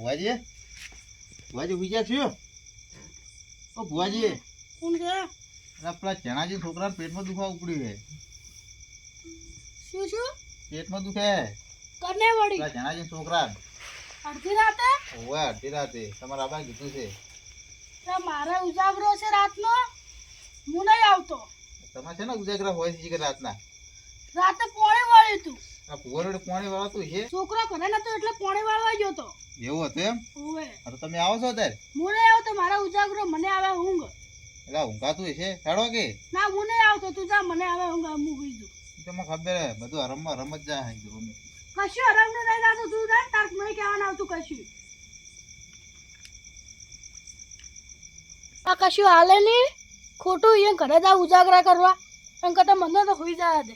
ભુવાજી ભુવાજી બીજા થયો ઓ ભુવાજી કોણ છે? અલા પેલા ચણાજી છોકરાને પેટમાં દુખાવા ઉપડ્યું છે. શું પેટમાં દુખે કરને વળી પેલા ચણાજી છોકરા અડધી રાતે? ઓવે અડધી રાતે તમારા આબા કીધું છે. તો મારે ઉજાગરો છે રાતનો, હું નહીં આવતો. તમે છે ને ઉજાગરા હોય છે કે રાતના રાતે પોણે વાળ્યું તું. આ ભુવારોડે પાણી વાળતું છે છોકરો ઘરે નતો એટલે પોણે વાળવા ગયો તો. એવું હતું એમ? ઓવે અરે તમે આવો છો ત્યારે હું નહીં આવતો, મારા ઉજાગરો મને આવે ઊંઘ. એટલે ઊંઘાતું છે હેડો કે ના હું નહીં આવતો, તું જા, મને આવે ઊંઘ. હું સુઈ જઉં. તમને ખબર હે બધું રમવા રમત જાય કીધું અમે. કશું આરામનું નહીં થતું, તું જા, તાર નહીં કહેવાનું આવતું કશું. આ કશું હાલે નહીં, ખોટું અહીંયા ઘરે જા ઉજાગરા કરવા, એમ કરતા મને તો હોઈ જાય દે.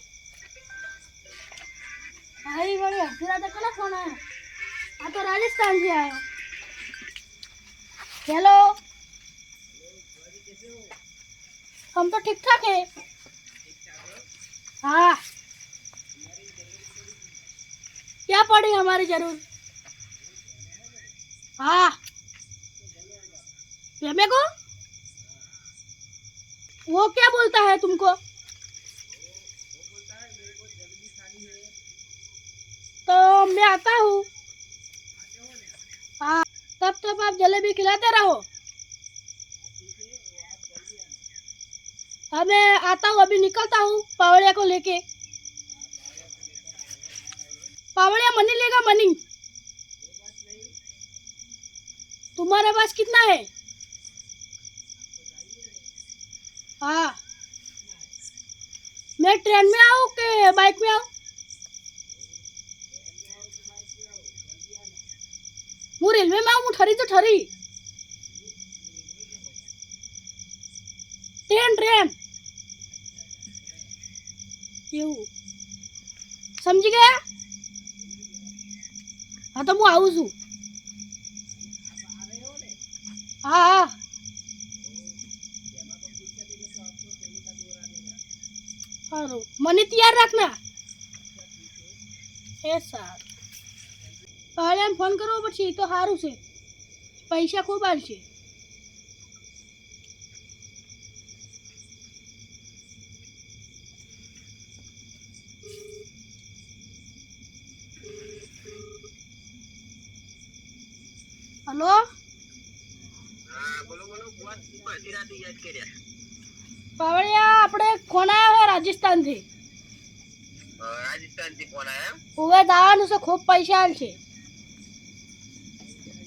હારી વળી અડધી રાતે કોને ફોન આવ્યો? આ તો રાજસ્થાનથી આવ્યો. હેલો, हम तो ठीक ठाक है. हाँ, क्या पड़ी हमारी जरूर? हाँ, मेरे को वो क्या बोलता है तुमको? तो मैं आता हूँ. हाँ, तब तक आप जलेबी खिलाते रहो. अब मैं आता हूँ, अभी निकलता हूँ पावड़िया को लेके. पावड़िया मनी लेगा, मनी. तुम्हारे पास कितना है? हाँ, मैं ट्रेन में आऊँ कि बाइक में आऊँ? वो रेलवे में आऊँ, ठरी तो ठरी. ट्रेन એવું સમજી ગયા? હા તો હું આવું છું. હા હા સારું, મને તૈયાર રાખના. એ સારું, પાડ્યાને ફોન કરવો પડશે, એ તો સારું છે, પૈસા ખૂબ આવશે. हेलो, પાવડિયા આપણે ફોન આવ્યો છે રાજસ્થાનથી. રાજસ્થાનથી ફોન આવ્યો? ઓવે દાવાનું છે, ખૂબ પૈસા આલશે.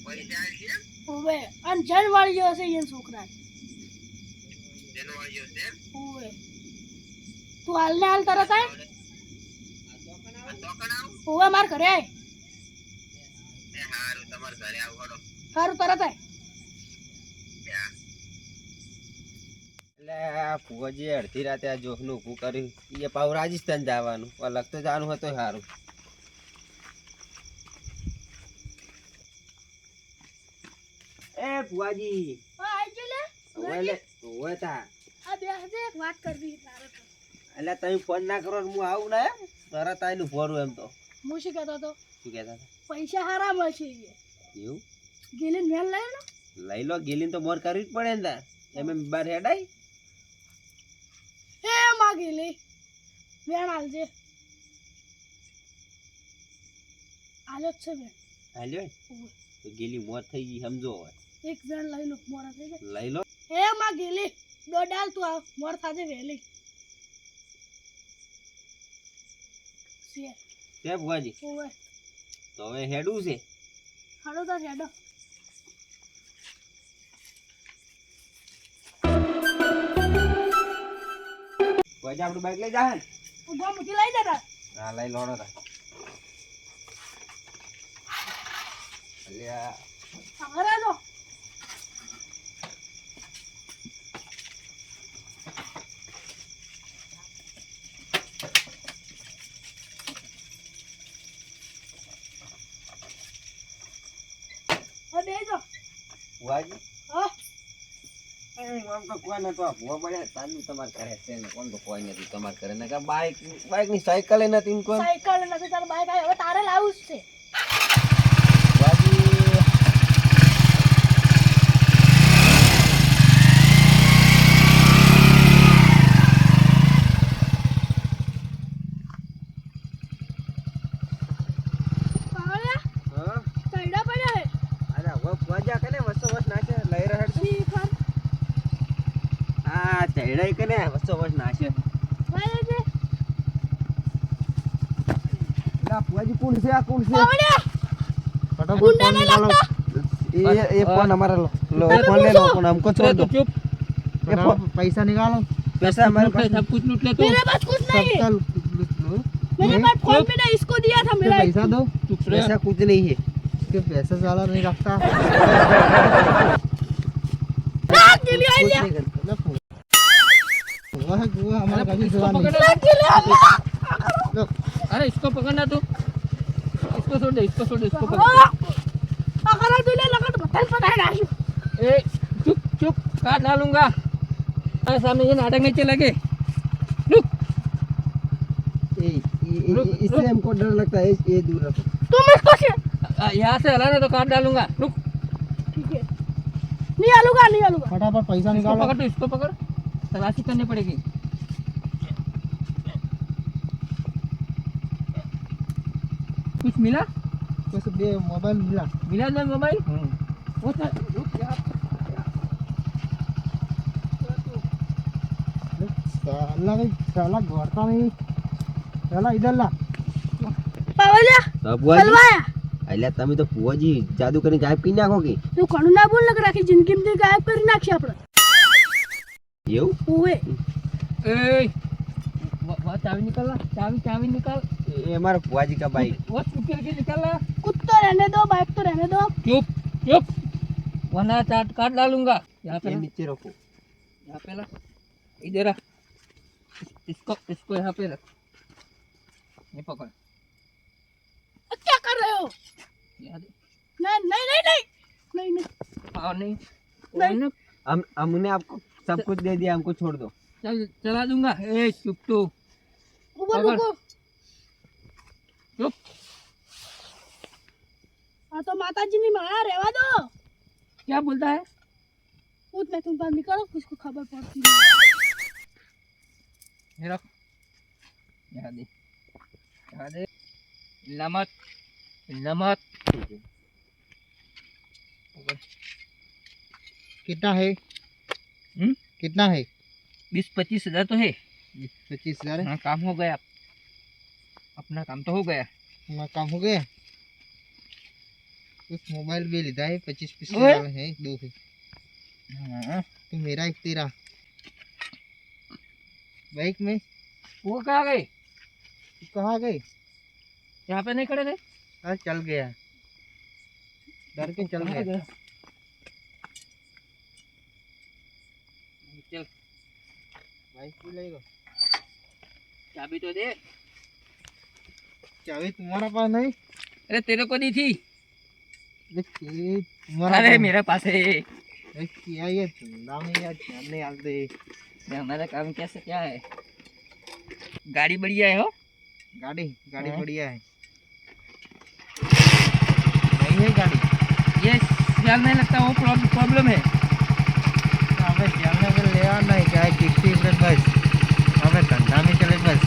પૈસા છે? ઓવે અને જન વાળી ગયો છે એ છોકરા. જનવાળીઓ છે? ઓવે તું હાલ ને હાલ તરત આય. દુકાન આવું? ઓવે માર ઘરે આય. એ હારું, તમારા ઘરે આવું હડો. સારું, તરત આય. એટલે આ ફુવાજી અડધી રાતે આ જોખનું ઊભું કર્યું, એ પાછું રાજસ્થાન જવાનું, અલગ તો જવાનું હતું સારું. એ ફુવાજી હા આઈ ગયો લે. ઓવે તા આ બે હજે એક વાત કરવી તારે તો. એટલે તમે ફોન ના કરો ને હું આવું ને તરત આવીને ભરું. એમ તો હું શું કહેતો હતો, શું કહેતા હતા? પૈસા હારા મળશે. એવું ગેલીન વેન લઈ લો. લઈ લો, ગેલીને તો મોર કરવી જ પડે ને તાર. એમ બાર હેડાય એ માં ગેલી વેન આલજે. આલો જ છે વેન. હાલ્યો ને ઓવે. તો ગેલી મોર થઈ ગઈ સમજો. હવે એક વેન લઈ લો, મોડા થઈ જાય. લઈ લો. એ માં ગેલી દોડાલ તું આ મોર થાજે વેલી. તે ફુવાજી ઓવે તો હવે હેડું છે. હાડો તાર હેડો. ફુવાજી આપણું બાઈક લઈ જા ને. ઉભા મૂકી લઈ જતા. હા લઈ લોડો તા. અલ્યા સાગર આલો. બેજો. ફુવાજી હા આમ તો કોઈ નતો, આ ભૂવા પડ્યા તાનું તમારે કરે છે ને કોણ તો કોઈ નથી તમારે કરે ને. કે બાઈક ની સાયકલ નથી ને કોઈ. સાયકલ નથી, તાર બાઈક આવી, હવે તારે લાવું જ છે. ફુવાજી આ ચહેડા કે ને વસ્તો વસ નાશે ભાઈ છે ના ફુવાજી કોણ છે આ કોણ છે પાવડિયા ફટાફટ ગુંડા ફોન નહીં નિકાલો લાગતા ये फोन हमारा लो लो તમે फोन ले लो पूछो। फोन हमको छोड़ दो चुप ये फोन પૈસા નિકાલો पैसा हमारे पास सब कुछ लूट ले तू मेरे पास कुछ नहीं है लो मेरे पास फोन पे ना इसको दिया था मेरा पैसा दो चुप रह पैसा कुछ नहीं है इसके पैसा साला नहीं रखता लाख के लिए कुछ लिया नहीं करता वो हमारा कभी इसको जवान पकड़ लाख के लिए लिया अरे इसको पकड़ना तू इसको छोड़ दे इसको पकड़ अगर तू ले लगा तो बटन पता है ए चुप चुप काट डालूंगा अरे सामने ये नाटक नहीं चलेंगे रुक इससे हमको डर लगता है ये दूर रखो तुम इसको से यहाँ से हलाना तो काट डालूंगा रुक ठीक है नहीं आलूगा फटाफट पैसा इसको निकालो पकड़ तू इसको पकड़ तलाशी करनी पड़ेगी कुछ मिला कुछ बे मोबाइल मिला मिला ना मोबाइल वो था रुक यहाँ साला भाई साला घोड़ता नहीं साला इधर ला पावलिया बुआजी हलवाया અલ્યા તમે તો ફુવાજી જાદુ કરીને ગાયબ કરી નાખો કે તું ઘણું ના બોલ લગ રાખી જિંદગીમાં ગાયબ કરી નાખશે આપણે એવું ઓવે ए वो चाबी निकाल चाबी निकाल ये हमारा फुवाजी का बाइक वो चुप करके निकाल कुत्ता रहने दो बाइक तो रहने दो चुप चुप वरना चाट काट डालूंगा यहाँ पे ये ला, नीचे रखो यहाँ पे ला इधर आ इसको यहाँ पे रख ये पकड़ क्या कर रहे हो यहाँ दे नहीं नहीं नहीं नहीं नहीं नहीं और नहीं नहीं। नहीं हमने आपको सब कुछ दे दिया हमको छोड़ दो चल चला दूंगा ए चुप तू ऊपर पकड़। रुको चुप हाँ तो माता जी ने मारा रहवा दो क्या बोलता है पूछ मैं तुम बाहर निकालो किसको खबर पड़ती है ये रख यहाँ दे नमक नमक कितना है कितना है 20-25 हजार तो है 25,000 है हाँ काम हो गया अपना काम तो हो गया हमारा काम हो गया कुछ मोबाइल भी लिया है 25 ओए। है दो है हाँ तो मेरा एक तेरा बाइक में वो कहाँ गए कहाँ गए यहाँ पे नहीं खड़े थे आज चल गया डर के चल कहाँ गया गए? चल बाइक भी लेगा चाबी तो दे चाबी तुम्हारा पास नहीं अरे तेरे को दी थी ये तुम्हारा अरे पास- मेरे पास है अरे क्या ये धंधा में यार ध्यान नहीं आते ये हमारा काम कैसे क्या है गाड़ी बढ़िया है हो गाड़ी गाड़ी हाँ। बढ़िया है नहीं है गाड़ी ये ख्याल नहीं लगता वो प्रॉब्लम है हमें चलने में ले आना है क्या है किसी में बस हमें धंधा में चले बस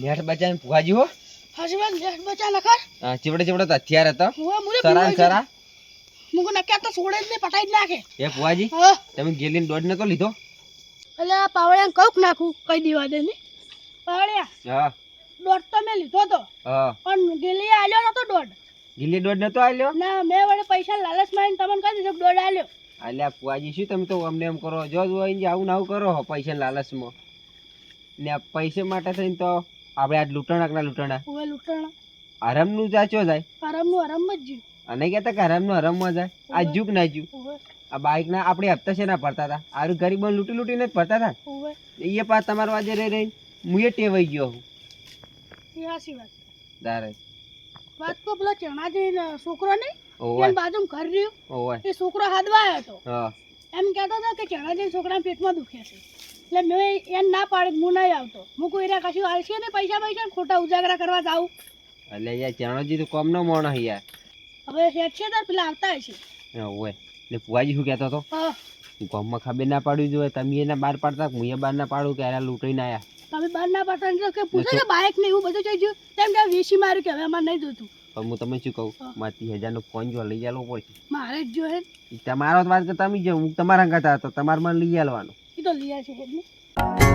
नेट बचाने फुवाजी हो हसबैंड लेट बचा नखर चिवड़े चिवड़े तो हथियार હતા हुआ मुझे સરા ને સરા मुझे नक्या तो छोड़े જ નહીં પટાઈ જ નાખે એ ફુવાજી હા તમે ગેલીન દોડ નતો લીધો એટલે આ પાવડિયાને કઉક નાખું કઈ દીવા દે ને પાવડિયા હા દોઢ તો મેં લીધો તો હા પણ ગેલીએ આલ્યો નતો દોઢ ગીલી દોડ નતો આલ્યો ના મેં વડે પૈસા લાલચ માં તમને કહી દીધું કે દોઢ આલ્યો અલ્યા ફુવાજી શું તમે તો અમને એમ કરો જો જોઈને આવું ને આવું કરો હો પૈસા લાલચમાં ને આ પૈસા માટે થઈને તો આપણે આ લૂંટણા હવે લૂંટણા હરામનું જાચો જાય આરામનું આરામ જ જીવ અને કહેતા કે હરામનું હરામમાં જાય આ જુક ના જુ હવે આ બાઇકના આપણે હપ્તા છે ના ભરતા હતા આરું ગરીબોને લૂંટીને જ ભરતા હતા હવે એ પાસ તમારો આજે રહી રહીને હું એ ટેવાઈ ગયો હું એ હાસી વાત તારે વાત તો પેલો ચણાજી છોકરો નહીં ઓવે એની બાજુમાં ઘર રહ્યું ઓવે એ છોકરો હાદવા આવ્યો હતો હા એમ કહેતો હતો કે ચણાજી છોકરાના પેટમાં દુખે છે એટલે મેં એને ના પાડી હું નહીં આવતો હું કોઈ એના કશું હાલશે ને પૈસા ને ખોટા ઉજાગરા કરવા જાઉં એટલે યાર ચણોજી તો કોમ નો મોણો હે યાર હવે હેઠ છે તાર પેલા આવતા હશે ઓવે ને ફુવાજી શું કહેતો હતો હા ગામમાં ખબર ના પાડવી જોઈએ તમે એને બહાર પાડતા હું એ બહાર ના પાડું કે આ લૂંટીને આયા તમે બહાર ના પાડતા કે પૂછે કે બાઇક ને એવું બધું જોઈ ગયું તેમ કે વેસી માર્યું કે હવે અમારે નહીં જોતું પણ હું તમને શું કહું હા. મારે 30,000 નો ફોન જો લઈ આલવો પડશે મારે જ જો હે ઈ તમારો વાત કે તમે જો હું તમારા ઘર હતા તો તમારે મને લઈ આલવાનો એ તો લઈ આવશે હેડ ને